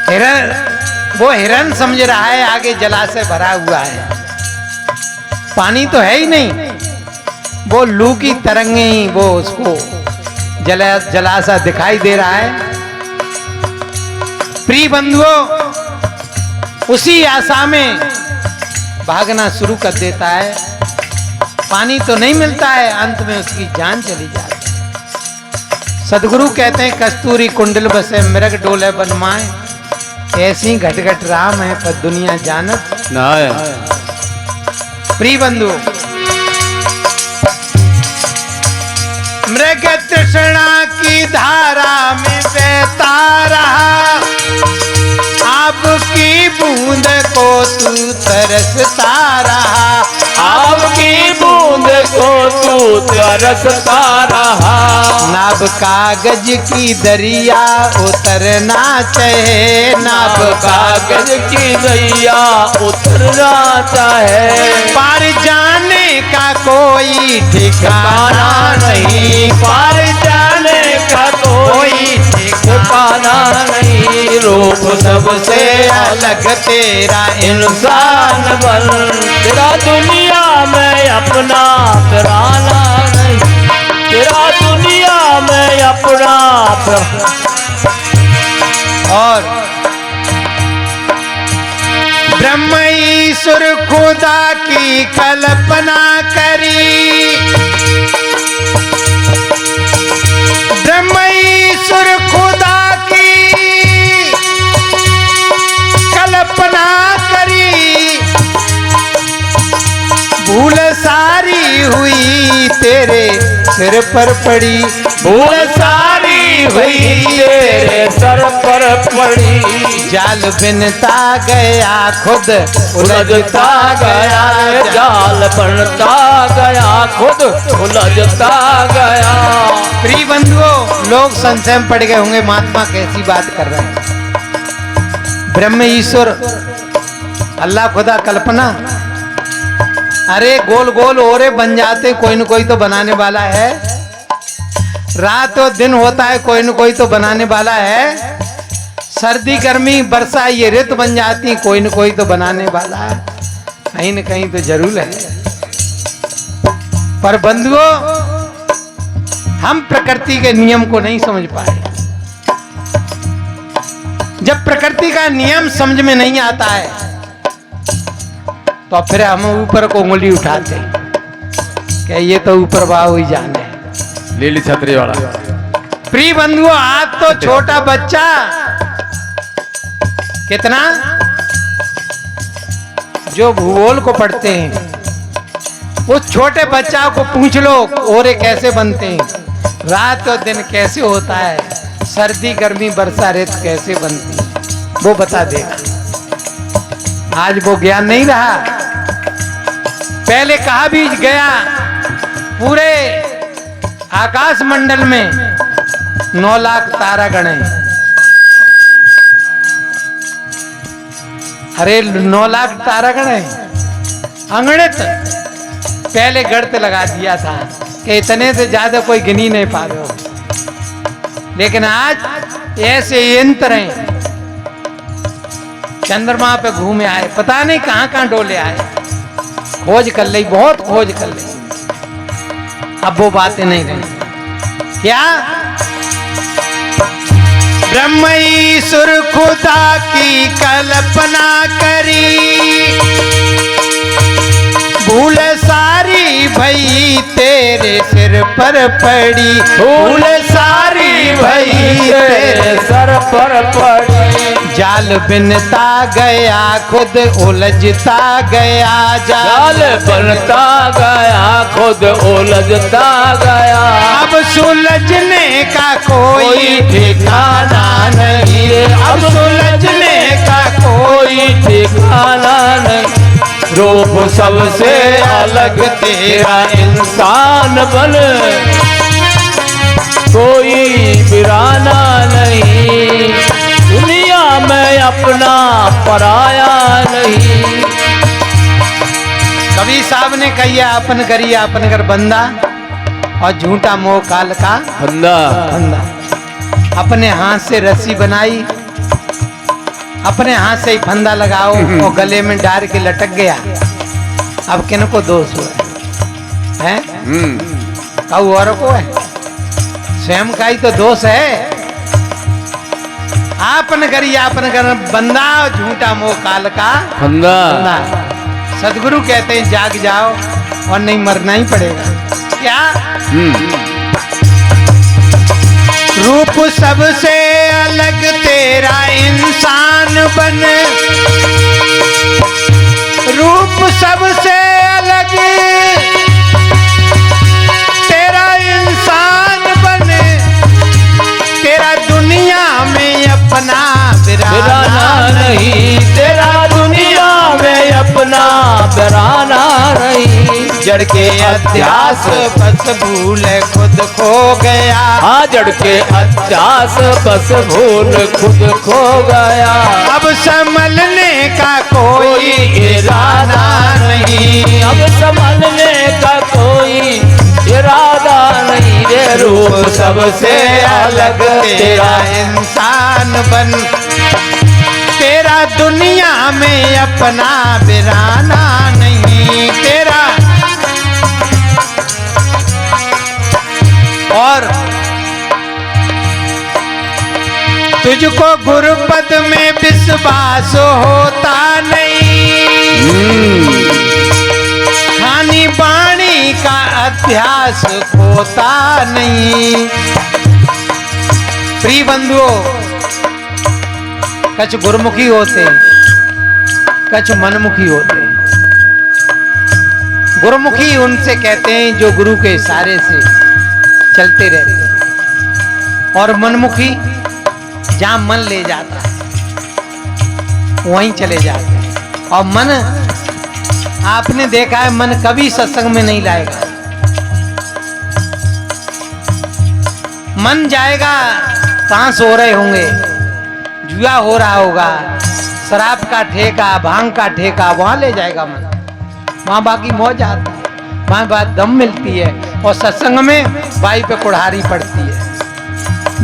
हिरण, वो हिरण समझ रहा है आगे जलाशय भरा हुआ है, पानी तो है ही नहीं, वो लू की तरंगें ही वो उसको जलाशय दिखाई दे रहा है। प्रिय बंधुओं, उसी आशा में भागना शुरू कर देता है, पानी तो नहीं मिलता है, अंत में उसकी जान चली जाती है। सदगुरु कहते हैं कस्तूरी कुंडल बसे मृग डोले बनमाए, ऐसी घट घट राम है पर दुनिया जानत ना। प्रिय बंधु, मृग तृष्णा की धारा में बहता रहा, आपकी बूंद को तू तरसता रहा, आपकी बूंद को तू तरसता रहा। नाव कागज की दरिया उतरना चाहे, नाव कागज की दरिया उतरना चाहे। पार जाने का कोई ठिकाना नहीं, पार जाने का कोई ठिकाना नहीं। रूप सबसे अलग तेरा इंसान बन, तेरा दुनिया में अपना पराना नहीं, तेरा दुनिया में अपना। और ब्रह्म ईश्वर खुदा की कल्पना करी, ब्रह्म ईश्वर खुदा की कल्पना करी। भूल सारी हुई तेरे सिर पर पड़ी, भूल सारी हुई तेरे सर पर पड़ी। जाल बिनता गया खुद उलझता गया, जाल बनता गया खुद उलझता गया। प्रिय बंधुओं, लोग संशय में पड़ गए होंगे, महात्मा कैसी बात कर रहे हैं। ब्रह्म ईश्वर अल्लाह खुदा कल्पना, अरे गोल गोल ओरे बन जाते, कोई न कोई तो बनाने वाला है। रात और दिन होता है, कोई न कोई तो बनाने वाला है। सर्दी गर्मी वर्षा ये ऋतु बन जाती, कोई न कोई तो बनाने वाला है, कहीं न कहीं तो जरूर है। पर बंधुओं, हम प्रकृति के नियम को नहीं समझ पाए। जब प्रकृति का नियम समझ में नहीं आता है तो फिर हम ऊपर को उंगली उठाते कि ये तो ऊपर वाह ही जाने। लीली छतरी वाला। प्रिय बंधुओं, आज तो छोटा बच्चा कितना जो भूगोल को पढ़ते हैं, उस छोटे बच्चा को पूछ लो ओरे कैसे बनते हैं, रात और दिन कैसे होता है, सर्दी गर्मी वर्षा ऋतु कैसे बनती है, वो बता देगा। आज वो ज्ञान नहीं रहा। पहले कहा भी गया, पूरे आकाश मंडल में 9 लाख तारागण हैं। अरे 9 लाख तारागण है, अंगणित पहले गणित लगा दिया था कि इतने से ज्यादा कोई गिनी नहीं पा रहे हो। लेकिन आज ऐसे यंत्र हैं, चंद्रमा पे घूमे आए, पता नहीं कहां कहां डोले आए, खोज कर ली, बहुत खोज कर ली। अब वो बातें नहीं रही। क्या ब्रह्म ईश्वर खुदा की कल्पना करी, भूल सारी भई तेरे सिर पर पड़ी, भूल सारी भई तेरे सर पर पड़ी। जाल बिनता गया खुद उलझता गया, जाल बनता गया खुद उलझता गया। अब सुलझने का कोई ठिकाना नहीं, अब सुलझने का कोई ठिकाना नहीं। रूप सबसे अलग तेरा इंसान बन, कोई बिराना नहीं। दुनिया में अपना पराया नहीं। कबीर साहब ने कहिया, अपन करिया अपन कर बंदा, और झूठा मोह काल का फंदा। फंदा। अपने हाथ से रस्सी बनाई, अपने हाथ से ही फंदा लगाओ और गले में डाल के लटक गया। अब किन को दोष हुआ है? कहू और को है? स्वयं का ही तो दोष है। आपन करी आपन कर बंदा, झूठा मोह काल का फंदा। सदगुरु कहते हैं जाग जाओ और नहीं मरना ही पड़ेगा। क्या रूप सबसे अलग तेरा इंसान बन, रूप सबसे अलग तेरा इंसान बन, तेरा दुनिया में अपना बिराना नहीं, तेरा दुनिया में अपना बिराना नहीं। जड़ के अध्यास बस भूल खुद खो गया। हाँ जड़ के अध्यास बस भूल खुद खो गया। अब संभलने का कोई इरादा नहीं, अब संभलने का कोई इरादा नहीं रे। रूप सबसे अलग तेरा इंसान बन, तेरा दुनिया में अपना बिराना नहीं तेरा। और तुझको गुरुपद में विश्वास होता नहीं, खानी बाणी का अध्यास होता नहीं। प्रिय बंधुओं, कछ गुरुमुखी होते हैं, कछ मनमुखी होते हैं। गुरुमुखी उनसे कहते हैं जो गुरु के इशारे से चलते रहते हैं, और मनमुखी जहां मन ले जाता है वहीं चले जाते हैं। और मन, आपने देखा है, मन कभी सत्संग में नहीं लाएगा। मन जाएगा कहां सो रहे होंगे, जुआ हो रहा होगा, शराब का ठेका, भांग का ठेका, वहां ले जाएगा मन। वहां बाकी मौज आती है, वहां बात दम मिलती है। और सत्संग में बाई पे कुढ़ारी पड़ती है।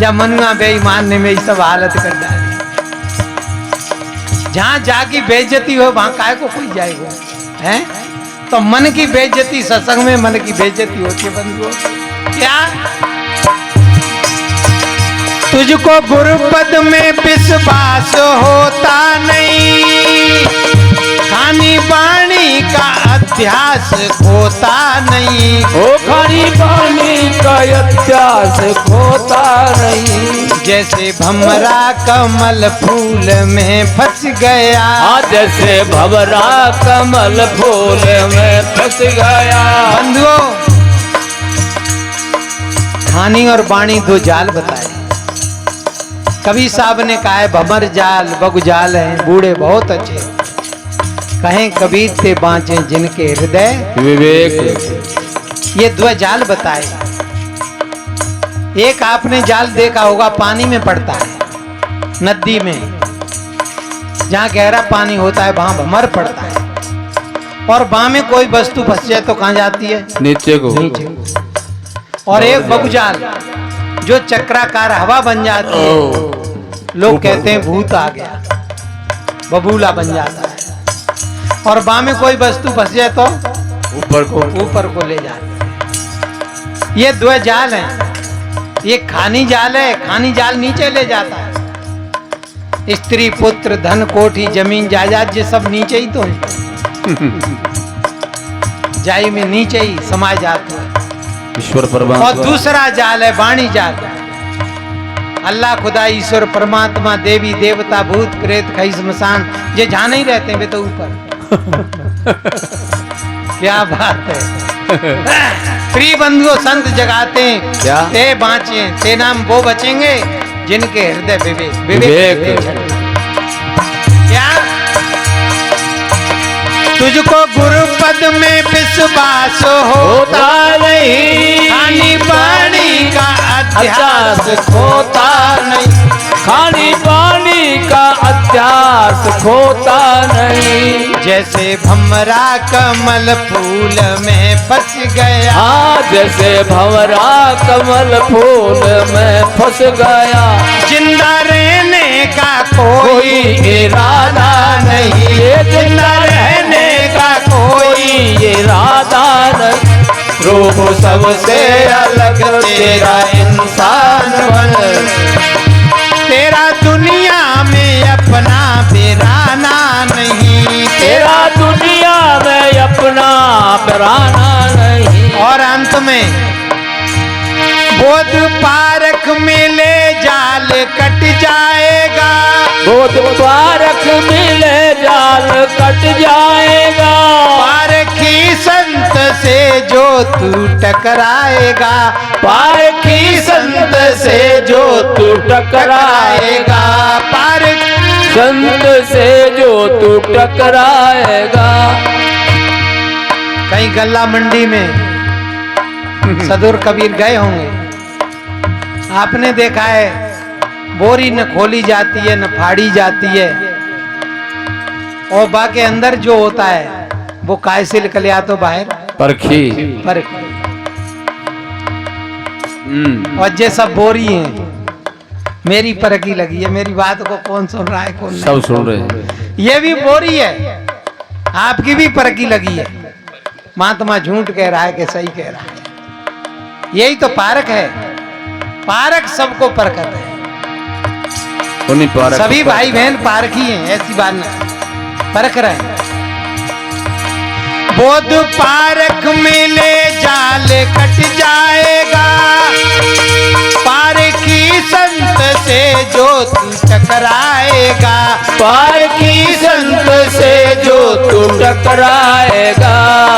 जब मनुआ बेईमान ने मेरी सब हालत कर डाली। जहां जाके बेइज्जती हो वहां काय को कोई जाएगा, हैं? तो मन की बेइज्जती, सत्संग में मन की बेइज्जती होती है बंधुओं। क्या तुझको गुरुपद में विश्वास होता नहीं, खानी बाणी का अध्यास खोता नहीं। ओ खानी बाणी का अध्यास खोता नहीं। जैसे भमरा कमल फूल में फंस गया, हाँ जैसे भंवरा कमल फूल में फंस गया। बंधुओं, खानी और बाणी दो जाल बताए। कभी साहब ने कहा है भमर जाल बगु जाल हैं, बूढ़े बहुत अच्छे। कहें कबीर ते बाँचे जिनके हृदय विवेक। ये दो जाल बताए। एक आपने जाल देखा होगा, पानी में पड़ता है, नदी में, जहां गहरा पानी होता है वहां भमर पड़ता है। और वहां में कोई वस्तु फंस जाए तो कहां जाती है? नीचे को। नीचे। और एक बगुजाल जो चक्राकार हवा बन जाती है, लोग कहते हैं भूत आ गया, बबूला बन जाता है। और वहां में कोई वस्तु फंस जाए तो ऊपर को ले जाते हैं। ये दो जाल हैं। ये खानी जाल है, खानी जाल नीचे ले जाता है। स्त्री पुत्र धन कोठी जमीन जायदाद ये सब नीचे ही तो है। जाई में नीचे ही समाये जाते हैं ईश्वर परमात्मा। और दूसरा जाल है वाणी जाल। अल्लाह खुदा ईश्वर परमात्मा देवी देवता भूत प्रेत खई स्मशान ये जहां नहीं रहते हैं वे तो ऊपर। क्या बात है। प्रिय बंधुओं, संत जगाते हैं क्या? ते बाँचे ते नाम वो बचेंगे जिनके हृदय विवेक विवेक। क्या तुझको गुरुपद में विश्वास होता नहीं, खानी बाणी का अध्यास खोता नहीं। खानी बाणी का अध्यास खोता नहीं। जैसे भमरा कमल फूल में फंस गया, हाँ जैसे भंवरा कमल फूल में फंस गया। जिंदा रहने का कोई इरादा नहीं, जिंदा रहने का कोई इरादा नहीं। रूप सबसे अलग तेरा इंसान बन, तेरा दुनिया में अपना बिराना नहीं, तेरा दुनिया में अपना पराना नहीं। और अंत में बोध पारक में ले जाल कट जाएगा, बोध पारक में ले जाल कट जाएगा। पारखी संत से जो तू टकराएगा, पारखी संत से जो तू टकराएगा, संत से जो तू टकराएगा। कहीं गल्ला मंडी में सदुर कबीर गए होंगे, आपने देखा है बोरी न खोली जाती है न फाड़ी जाती है, और बाकी अंदर जो होता है वो काय से निकल आता बाहर परखी। परख। और ये सब बोरी हैं, मेरी परखी लगी है। मेरी बात को कौन सुन रहा है कौन नहीं? सब सुन रहे हैं। ये भी बोरी है, आपकी भी परखी लगी है। महात्मा झूठ कह रहा है कि सही कह रहा है? यही तो पारक है। पारक सबको परखत है। उन्हीं पारक सभी भाई बहन पारखी हैं, ऐसी बात नहीं, परख रहे हैं। बोध पारक में ले जाल कट जाएगा, पारखी संत से जो तू टकराएगा, पारखी संत से जो तू टकराएगा।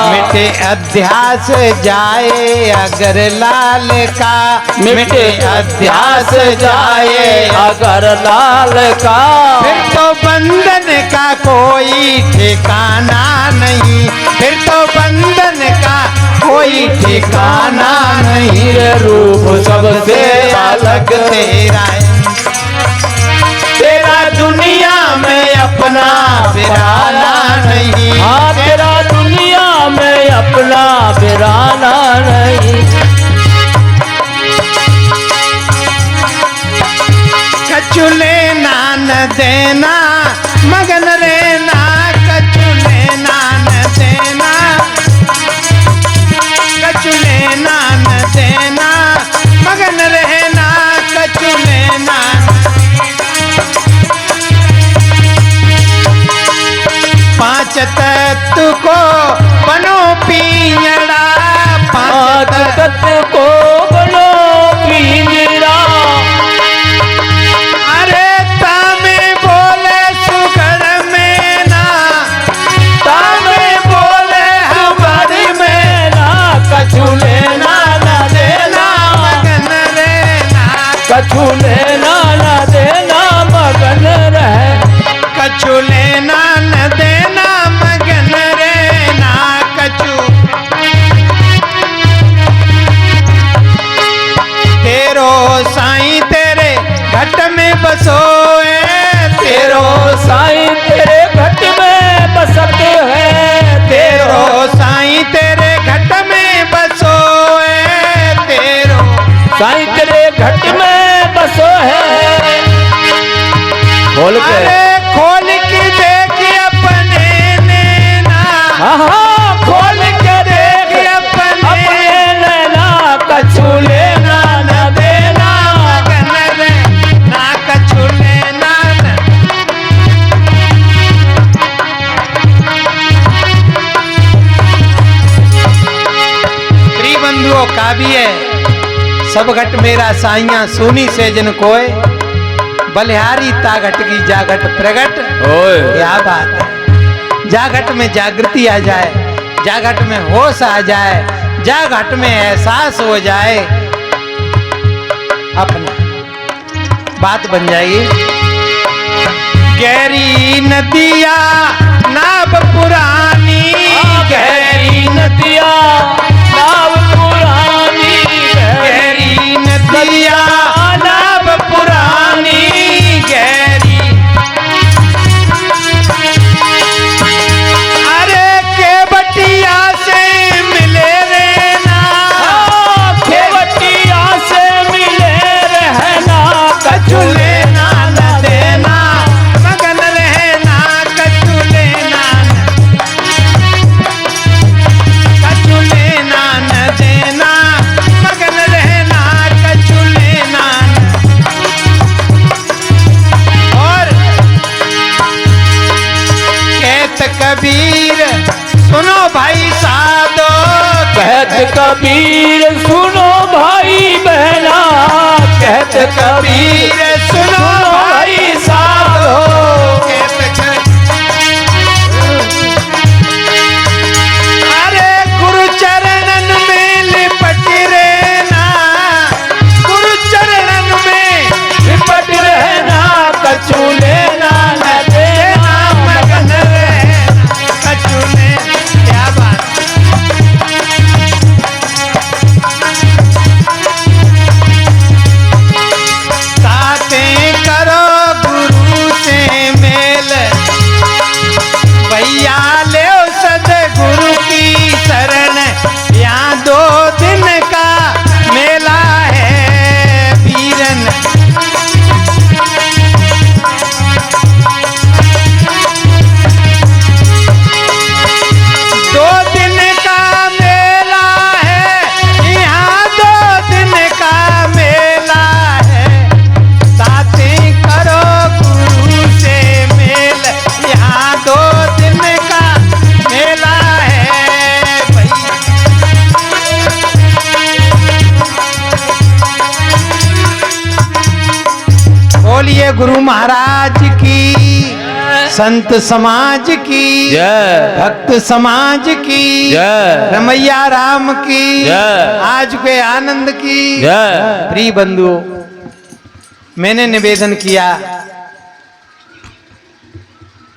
मिटे अध्यास जाए अगर लाल का, मिटे अध्यास जाए अगर लाल का। फिर तो बंधन का कोई ठिकाना नहीं, फिर तो बंधन का कोई ठिकाना नहीं। रूप सबसे अलग तेरा है, तेरा दुनिया में अपना बिराना नहीं। हाँ, तेरा दुनिया में अपना बिराना नहीं। कछु लेना न देना मगन रहना, कछु लेना न देना, कछु लेना न देना मगन रहना, कछु लेना। पांच तत्व को बनो पिंजड़ा, पांच तत्व को बनो पिंजड़ा। अरे तामे बोले सुगड़ में ना, तामे बोले हमारी में ना, कछु लेना न देना, मगन रहना, कछु लेना न देना मगन रहे। कछु लेना न देना मगन रहना, कछु। तेरो साईं तेरे घट में बसोए, तेरो साईं तेरे घट में बसत है। तेरो साईं तेरे घट में बसोए, तेरो साईं तेरे घट में बसो है। खोल के, अरे खोल के देख अपने नैना, हाँ खोल के देख अपने नैना, कछु लेना न देना मगन रहना, कछु लेना न। प्रिय बंधुओं का भी है, सब घट मेरा साइया सोनी से जन कोय, बलिहारी ताघट की जागट प्रगट। ओए क्या बात है। जागट में जागृति आ जाए, जागट में होश आ जाए, जागट में एहसास हो जाए, अपना बात बन जाएगी। गहरी नदिया नाव पुरानी, गहरी नदिया नाव पुरानी, गहरी नदिया नाव पुरानी, गहरी। अरे केवटिया से मिले रहना, केवटिया से मिले रहना, कछु लेना न देना मगन रहना, कछु लेना न, कछु लेना न देना मगन रहना, कछु लेना न। और कहत कबीर सुनो भाई साधो, कहत कबीर सुनो भाई बहना, कहत कबीर सुनो भाई साधो, अरे गुरु चरणन में लिपट रहना, गुरु चरणन में लिपट रहना, कछु लेना न देना मगन रहना, कछु लेना। क्या बात। बोलिए गुरु महाराज की, संत समाज की, जय। भक्त समाज की, जय। रमैया राम की, जय। आज के आनंद की। जय। प्रिय बंधुओं, मैंने निवेदन किया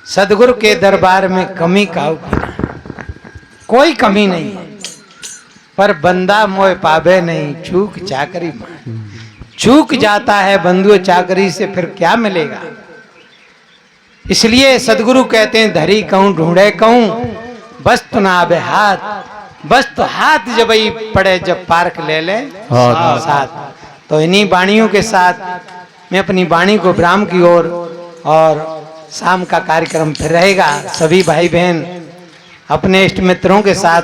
सदगुरु के दरबार में कमी का कोई कमी नहीं है, पर बंदा मोह पावे नहीं, चूक चाकरी मार। चूक जाता है बंधुओं चाकरी से, फिर क्या मिलेगा। इसलिए सदगुरु कहते हैं धरी कहूं ढूंढे कहूं, बस तो ना आवे हाथ, बस तो हाथ जब ही पड़े, जब पार्क ले ले साथ। तो इन्हीं वाणियों के साथ मैं अपनी वाणी को विराम की ओर, और शाम का कार्यक्रम फिर रहेगा। सभी भाई बहन अपने इष्ट मित्रों के साथ